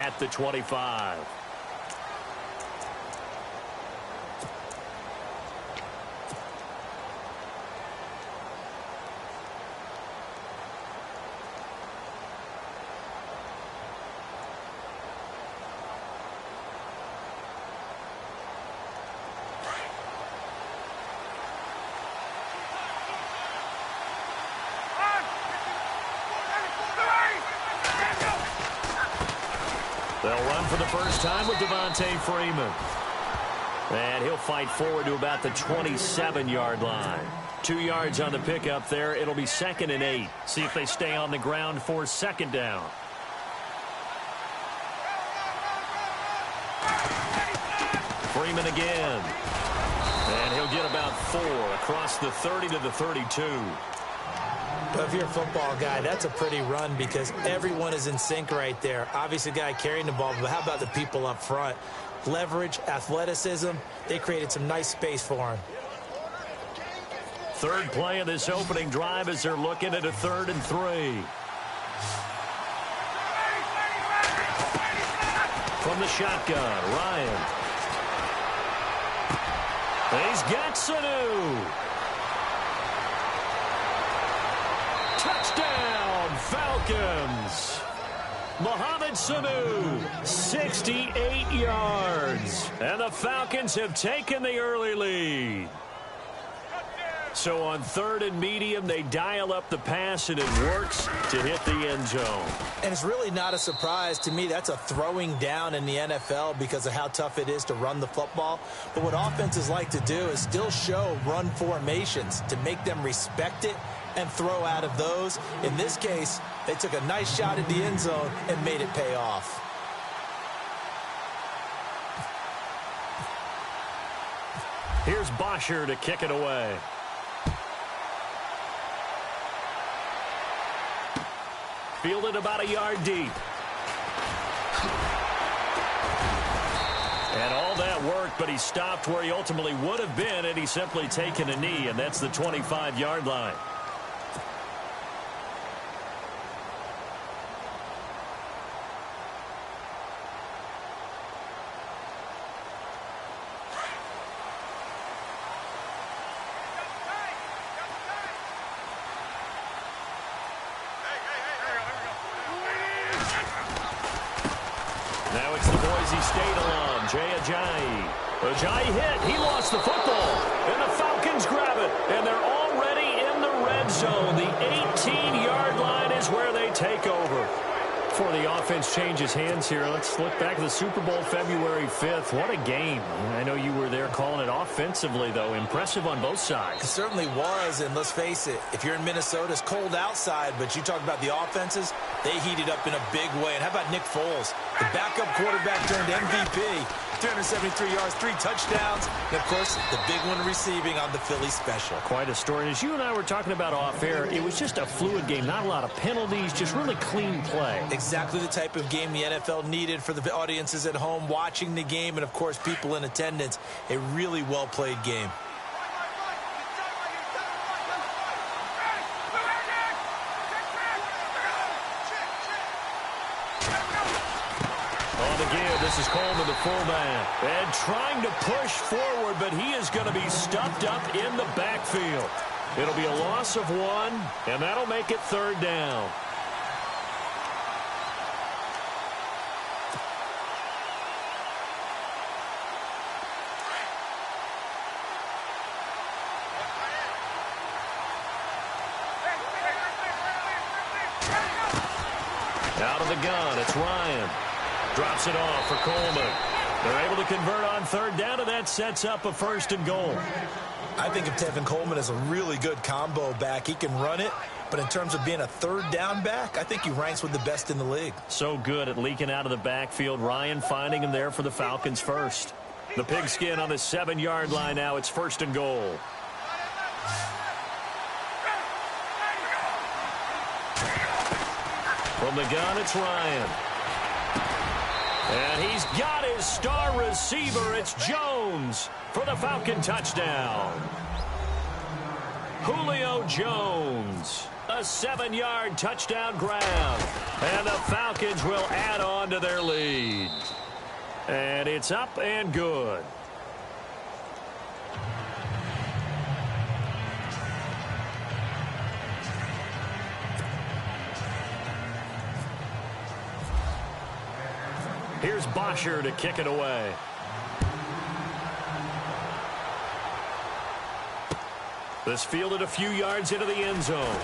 at the 25. They'll run for the first time with Devontae Freeman. And he'll fight forward to about the 27-yard line. 2 yards on the pickup there. It'll be 2nd and 8. See if they stay on the ground for 2nd down. Freeman again. And he'll get about 4 across the 30 to the 32. Well, if you're a football guy, that's a pretty run because everyone is in sync right there. Obviously, the guy carrying the ball, but how about the people up front? Leverage, athleticism, they created some nice space for him. Third play of this opening drive as they're looking at a 3rd and 3. From the shotgun, Ryan. He's got Sanu. Touchdown, Falcons. Mohamed Sanu, 68 yards. And the Falcons have taken the early lead. So on 3rd and medium, they dial up the pass, and it works to hit the end zone. And it's really not a surprise to me. That's a throwing down in the NFL because of how tough it is to run the football. But what offenses like to do is still show run formations to make them respect it and throw out of those. In this case, they took a nice shot at the end zone and made it pay off. Here's Bosher to kick it away. Fielded about a yard deep. And all that worked, but he stopped where he ultimately would have been, and he's simply taken a knee, and that's the 25-yard line. Now it's the Boise State alum, Jay Ajayi. Ajayi hit. He lost the football. And the Falcons grab it. And they're already in the red zone. The 18-yard line is where they take over. Before the offense changes hands here, let's look back at the Super Bowl February 5th. What a game. I know you were there calling it offensively, though. Impressive on both sides. It certainly was, and let's face it, if you're in Minnesota, it's cold outside, but you talk about the offenses, they heated up in a big way. And how about Nick Foles? The backup quarterback turned MVP. 373 yards, 3 touchdowns, and, of course, the big one receiving on the Philly special. Quite a story. As you and I were talking about off air, it was just a fluid game. Not a lot of penalties, just really clean play. Exactly the type of game the NFL needed for the audiences at home watching the game and, of course, people in attendance. A really well-played game. This is Coleman, the fullback, and trying to push forward, but he is going to be stuffed up in the backfield. It'll be a loss of 1, and that'll make it 3rd down. Out of the gun, it's Ryan. Drops it off for Coleman. They're able to convert on 3rd down, and that sets up a 1st and goal. I think of Tevin Coleman as a really good combo back. He can run it, but in terms of being a 3rd down back, I think he ranks with the best in the league. So good at leaking out of the backfield. Ryan finding him there for the Falcons first. The pigskin on the 7-yard line now. It's 1st and goal. From the gun, it's Ryan. And he's got his star receiver. It's Jones for the Falcon touchdown. Julio Jones. A 7-yard touchdown grab. And the Falcons will add on to their lead. And it's up and good. Here's Bosher to kick it away. This fielded a few yards into the end zone.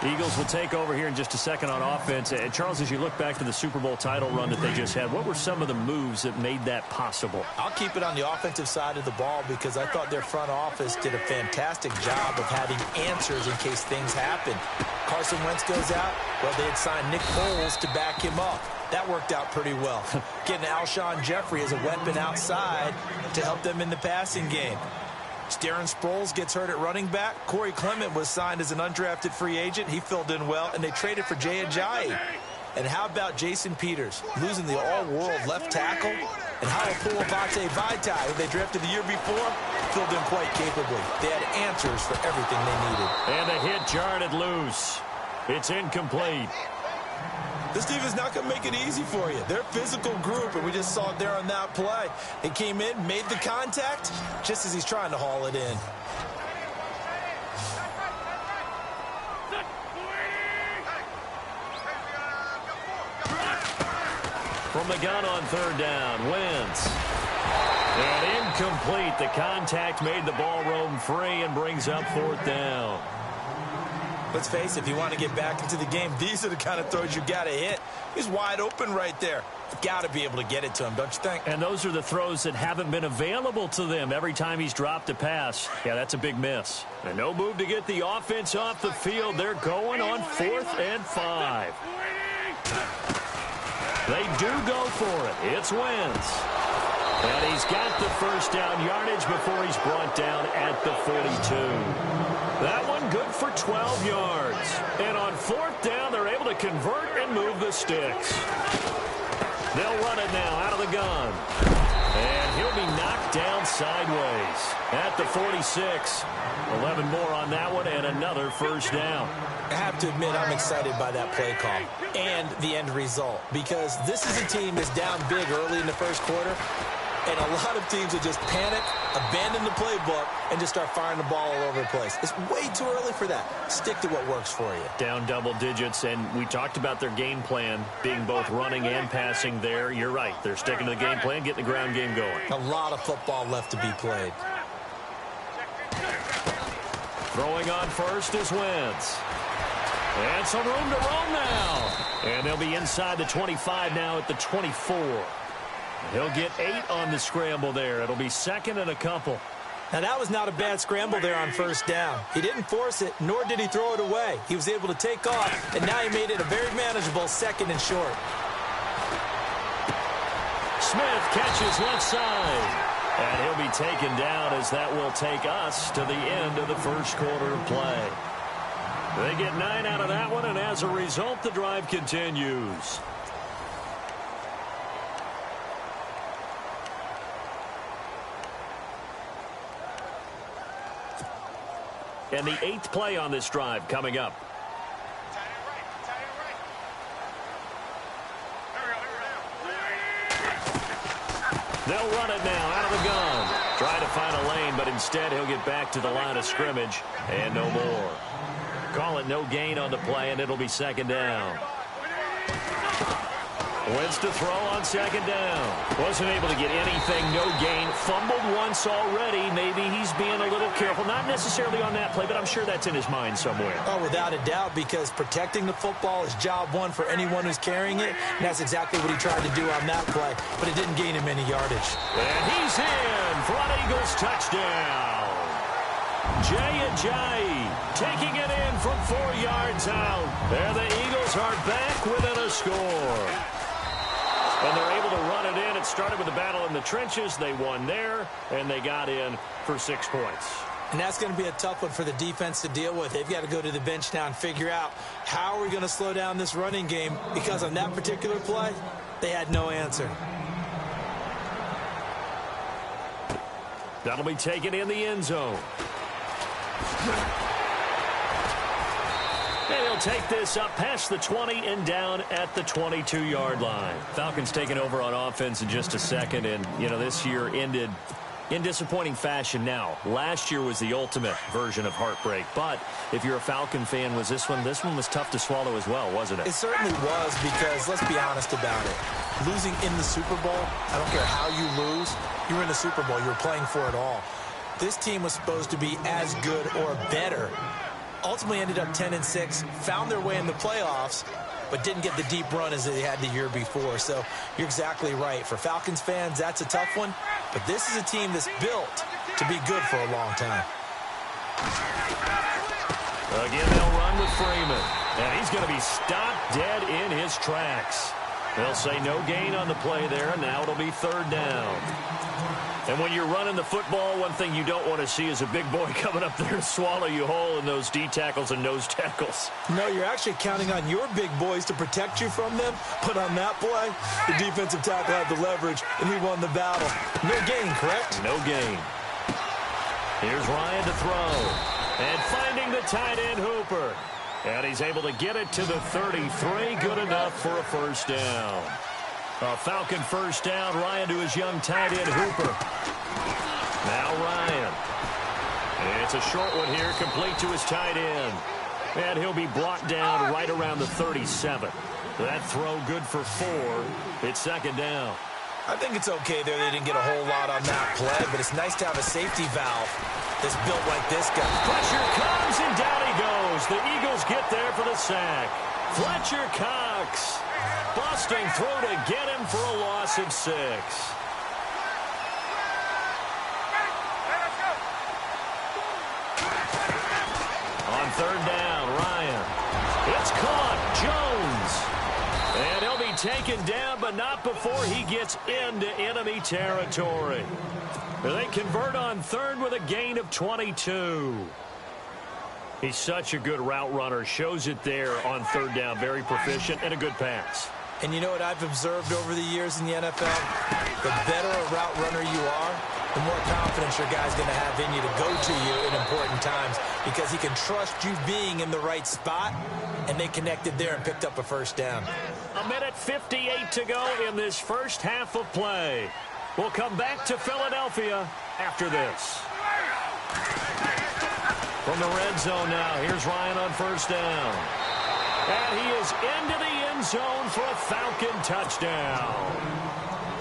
Eagles will take over here in just a second on offense. And Charles, as you look back to the Super Bowl title run that they just had, what were some of the moves that made that possible? I'll keep it on the offensive side of the ball because I thought their front office did a fantastic job of having answers in case things happen. Carson Wentz goes out. Well, they had signed Nick Foles to back him up. That worked out pretty well. Getting Alshon Jeffrey as a weapon outside to help them in the passing game. Darren Sproles gets hurt at running back. Corey Clement was signed as an undrafted free agent. He filled in well, and they traded for Jay Ajayi. And how about Jason Peters, losing the all-world left tackle? And how about Vontae Vitae, who they drafted the year before, filled in quite capably. They had answers for everything they needed. And the hit jarred it loose. It's incomplete. This team is not going to make it easy for you. They're a physical group, and we just saw it there on that play. He came in, made the contact, just as he's trying to haul it in. From the gun on third down, Wentz. And incomplete. The contact made the ball roam free and brings up fourth down. Let's face it, if you want to get back into the game, these are the kind of throws you got to hit. He's wide open right there. Got to be able to get it to him, don't you think? And those are the throws that haven't been available to them every time he's dropped a pass. Yeah, that's a big miss. And no move to get the offense off the field. They're going on 4th and 5. They do go for it. It's Wentz. And he's got the first down yardage before he's brought down at the 42. That one good for 12 yards. And on 4th down, they're able to convert and move the sticks. They'll run it now out of the gun. And he'll be knocked down sideways at the 46. 11 more on that one and another first down. I have to admit I'm excited by that play call and the end result because this is a team that's down big early in the first quarter. And a lot of teams will just panic, abandon the playbook, and just start firing the ball all over the place. It's way too early for that. Stick to what works for you. Down double digits, and we talked about their game plan being both running and passing there. You're right. They're sticking to the game plan, getting the ground game going. A lot of football left to be played. Throwing on first is Wentz. And some room to roam now. And they'll be inside the 25 now at the 24. He'll get 8 on the scramble there. It'll be second and a couple. Now, that was not a bad scramble there on first down. He didn't force it, nor did he throw it away. He was able to take off, and now he made it a very manageable second and short. Smith catches left side. And he'll be taken down as that will take us to the end of the first quarter of play. They get 9 out of that one, and as a result, the drive continues. And the 8th play on this drive coming up. They'll run it now out of the gun. Try to find a lane, but instead he'll get back to the line of scrimmage and no more. Call it no gain on the play, and it'll be second down. Wentz to throw on second down. Wasn't able to get anything, no gain. Fumbled once already. Maybe he's being a little careful. Not necessarily on that play, but I'm sure that's in his mind somewhere. Oh, without a doubt, because protecting the football is job one for anyone who's carrying it. And that's exactly what he tried to do on that play, but it didn't gain him any yardage. And he's in for an Eagles touchdown. Jay Ajayi taking it in from 4 yards out. There the Eagles are back within a score. And they're able to run it in. It started with a battle in the trenches. They won there, and they got in for 6 points. And that's going to be a tough one for the defense to deal with. They've got to go to the bench now and figure out how are we going to slow down this running game, because on that particular play, they had no answer. That'll be taken in the end zone. And he'll take this up past the 20 and down at the 22-yard line. Falcons taking over on offense in just a second. And, you know, this year ended in disappointing fashion now. Last year was the ultimate version of heartbreak. But if you're a Falcon fan, was this one was tough to swallow as well, wasn't it? It certainly was, because let's be honest about it. Losing in the Super Bowl, I don't care how you lose, you were in the Super Bowl. You were playing for it all. This team was supposed to be as good or better. Ultimately ended up 10-6, found their way in the playoffs, but didn't get the deep run as they had the year before. So you're exactly right. For Falcons fans, that's a tough one. But this is a team that's built to be good for a long time. Again, they'll run with Freeman. And he's going to be stopped dead in his tracks. They'll say no gain on the play there, and now it'll be third down. And when you're running the football, one thing you don't want to see is a big boy coming up there and swallow you whole in those D tackles and nose tackles. No, you're actually counting on your big boys to protect you from them. But on that play, the defensive tackle had the leverage, and he won the battle. No gain, correct? No gain. Here's Ryan to throw. And finding the tight end, Hooper. And he's able to get it to the 33. Good enough for a first down. A Falcon first down. Ryan to his young tight end, Hooper. Now Ryan. It's a short one here, complete to his tight end. And he'll be brought down right around the 37. That throw good for 4. It's second down. I think it's okay there. They didn't get a whole lot on that play, but it's nice to have a safety valve that's built like this guy. Pressure comes, and down he goes. The Eagles get there for the sack. Fletcher Cox. Busting through to get him for a loss of 6. On third down, Ryan. It's caught. Jones. And he'll be taken down, but not before he gets into enemy territory. They convert on third with a gain of 22. He's such a good route runner. Shows it there on third down. Very proficient and a good pass. And you know what I've observed over the years in the NFL? The better a route runner you are, the more confidence your guy's going to have in you to go to you in important times, because he can trust you being in the right spot, and they connected there and picked up a first down. A minute 58 to go in this first half of play. We'll come back to Philadelphia after this. From the red zone now, here's Ryan on first down. And he is into the end zone for a Falcon touchdown.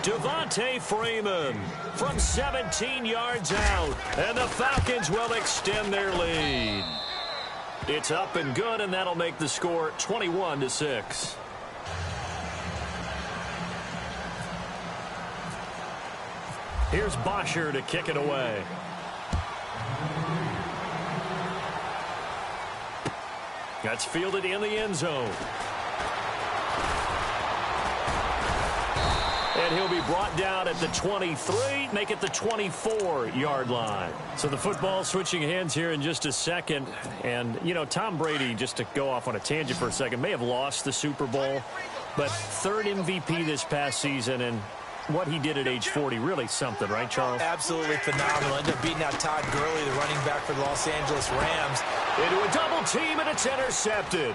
Devontae Freeman from 17 yards out. And the Falcons will extend their lead. It's up and good, and that'll make the score 21-6. Here's Bosher to kick it away. That's fielded in the end zone. And he'll be brought down at the 23, make it the 24-yard line. So the football switching hands here in just a second. And, you know, Tom Brady, just to go off on a tangent for a second, may have lost the Super Bowl, but third MVP this past season, and what he did at age 40, really something, right, Charles? Absolutely phenomenal. Ended up beating out Todd Gurley, the running back for the Los Angeles Rams. Into a double team, and it's intercepted.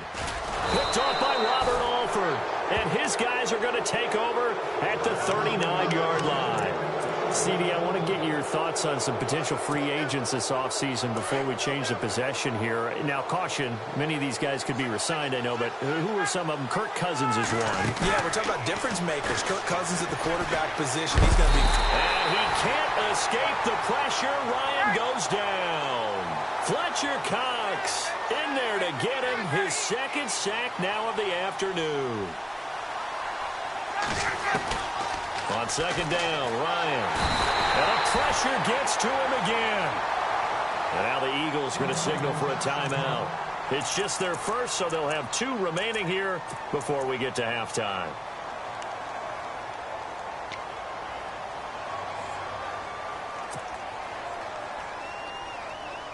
Picked off by Robert Alford. And his guys are going to take over at the 39-yard line. CD, I want to get your thoughts on some potential free agents this offseason before we change the possession here. Now, caution, many of these guys could be re-signed, I know, but who are some of them? Kirk Cousins is one. Yeah, we're talking about difference makers. Kirk Cousins at the quarterback position. He's going to be... And he can't escape the pressure. Ryan goes down. Fletcher Cox in there to get him his second sack now of the afternoon. On second down, Ryan. And the pressure gets to him again. And now the Eagles are going to signal for a timeout. It's just their first, so they'll have 2 remaining here before we get to halftime.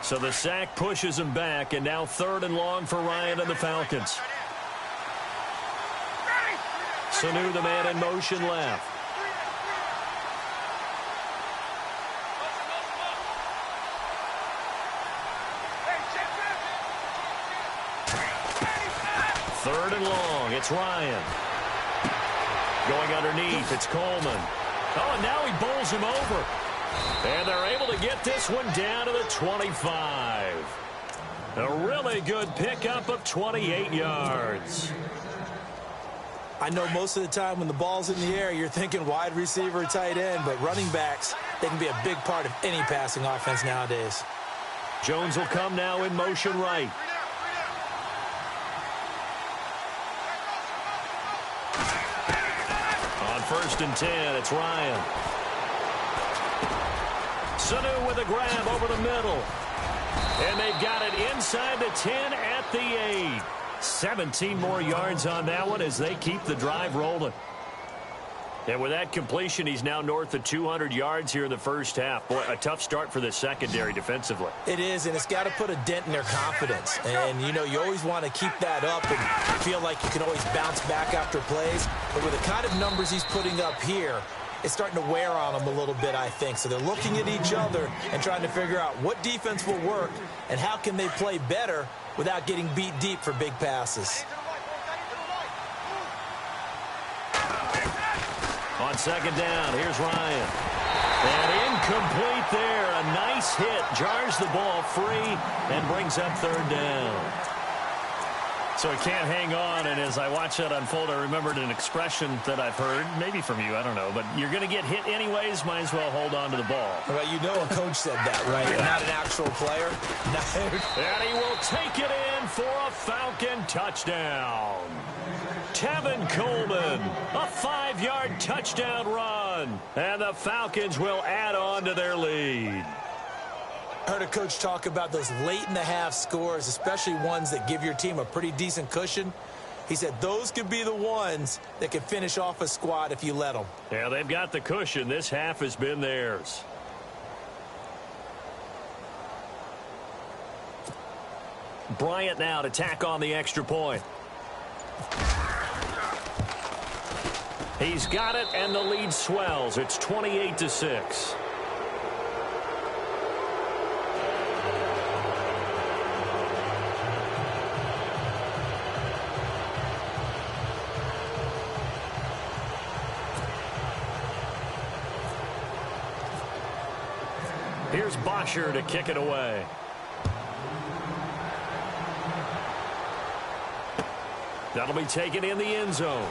So the sack pushes him back, and now 3rd and long for Ryan and the Falcons. Sanu, the man in motion left. 3rd and long. It's Ryan. Going underneath, it's Coleman. Oh, and now he bowls him over. And they're able to get this one down to the 25. A really good pickup of 28 yards. I know most of the time when the ball's in the air, you're thinking wide receiver, tight end, but running backs, they can be a big part of any passing offense nowadays. Jones will come now in motion right. On 1st and 10, it's Ryan. Sanu with a grab over the middle. And they've got it inside the 10 at the 8. 17 more yards on that one as they keep the drive rolling. And with that completion, he's now north of 200 yards here in the first half. Boy, a tough start for the secondary defensively. It is, and it's got to put a dent in their confidence. And, you know, you always want to keep that up and feel like you can always bounce back after plays. But with the kind of numbers he's putting up here, it's starting to wear on them a little bit, I think. So they're looking at each other and trying to figure out what defense will work and how can they play better without getting beat deep for big passes. On 2nd down, here's Ryan. And incomplete there. A nice hit. Jars the ball free and brings up 3rd down. So he can't hang on, and as I watch that unfold, I remembered an expression that I've heard, maybe from you, I don't know, but you're going to get hit anyways, might as well hold on to the ball. Well, you know a coach said that, right? Yeah. Not an actual player. And he will take it in for a Falcon touchdown. Tevin Coleman, a 5-yard touchdown run, and the Falcons will add on to their lead. I heard a coach talk about those late-in-the-half scores, especially ones that give your team a pretty decent cushion. He said those could be the ones that can finish off a squad if you let them. Yeah, they've got the cushion. This half has been theirs. Bryant now to tack on the extra point. He's got it, and the lead swells. It's 28-6. Here's Bosher to kick it away. That'll be taken in the end zone.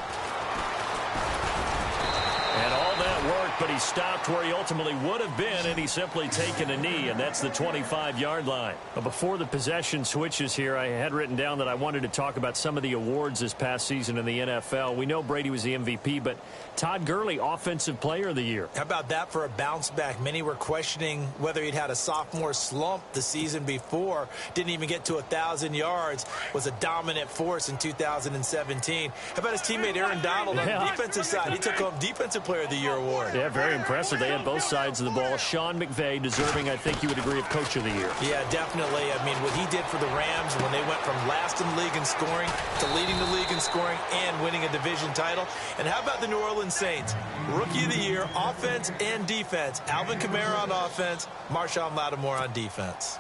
And all that worked, but he stopped where he ultimately would have been, and he's simply taken a knee, and that's the 25-yard line. But before the possession switches here, I had written down that I wanted to talk about some of the awards this past season in the NFL. We know Brady was the MVP, but Todd Gurley, Offensive Player of the Year. How about that for a bounce back? Many were questioning whether he'd had a sophomore slump the season before. Didn't even get to 1,000 yards. Was a dominant force in 2017. How about his teammate Aaron Donald on the defensive side? He took home Defensive Player of the Year award. Yeah, very impressive. They had both sides of the ball. Sean McVay deserving, I think you would agree, of Coach of the Year. Yeah, definitely. I mean, what he did for the Rams when they went from last in the league in scoring to leading the league in scoring and winning a division title. And how about the New Orleans Saints? Rookie of the Year, offense and defense. Alvin Kamara on offense, Marshawn Lattimore on defense.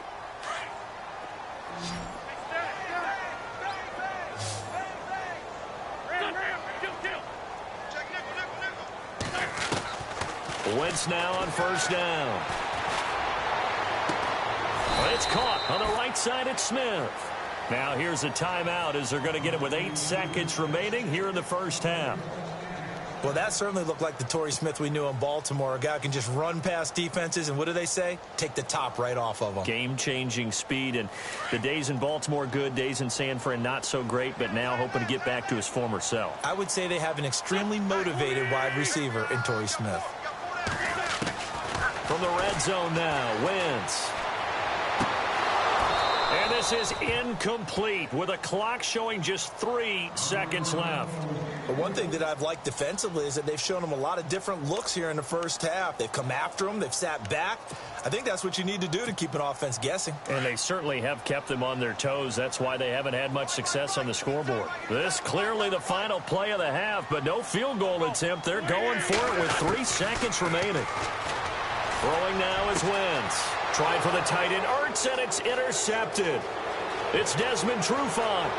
Wentz now on 1st down. It's caught on the right side at Smith. Now here's a timeout as they're going to get it with 8 seconds remaining here in the first half. Well, that certainly looked like the Torrey Smith we knew in Baltimore. A guy who can just run past defenses, and what do they say? Take the top right off of them. Game-changing speed, and the days in Baltimore good, days in San Fran not so great, but now hoping to get back to his former self. I would say they have an extremely motivated wide receiver in Torrey Smith. From the red zone now, Wentz. And this is incomplete with a clock showing just 3 seconds left. But one thing that I've liked defensively is that they've shown them a lot of different looks here in the first half. They've come after them. They've sat back. I think that's what you need to do to keep an offense guessing. And they certainly have kept them on their toes. That's why they haven't had much success on the scoreboard. This clearly the final play of the half, but no field goal attempt. They're going for it with 3 seconds remaining. Throwing now is Wentz. Tried for the tight end, Ertz, and it's intercepted. It's Desmond Trufant.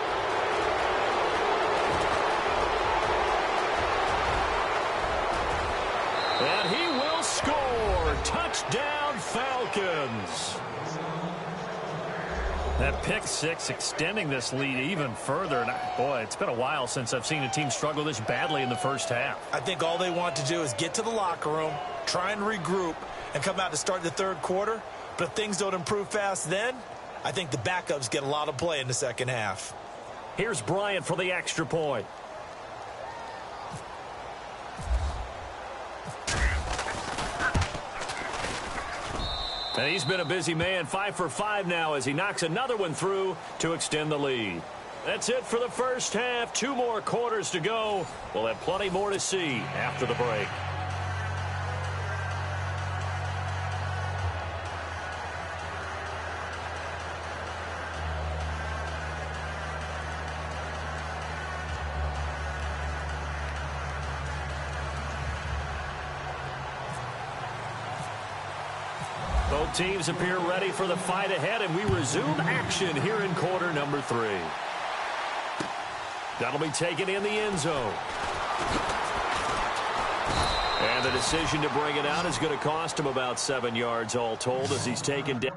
And he will score. Touchdown, Falcons. That pick six extending this lead even further. And boy, it's been a while since I've seen a team struggle this badly in the first half. I think all they want to do is get to the locker room, try and regroup, and come out to start the third quarter. But if things don't improve fast then, I think the backups get a lot of play in the second half. Here's Bryant for the extra point. And he's been a busy man, 5 for 5 now as he knocks another one through to extend the lead. That's it for the first half. 2 more quarters to go. We'll have plenty more to see after the break. Both teams appear ready for the fight ahead, and we resume action here in quarter number 3. That'll be taken in the end zone. And the decision to bring it out is going to cost him about 7 yards all told as he's taken down.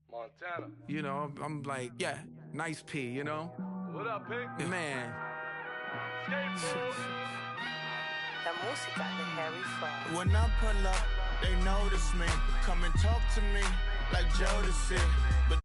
Montana. You know, I'm like, yeah, nice P, you know? What up, Pink? Man. La música de Harry Fraud. When I pull up, they notice me. Come and talk to me like Jodeci. But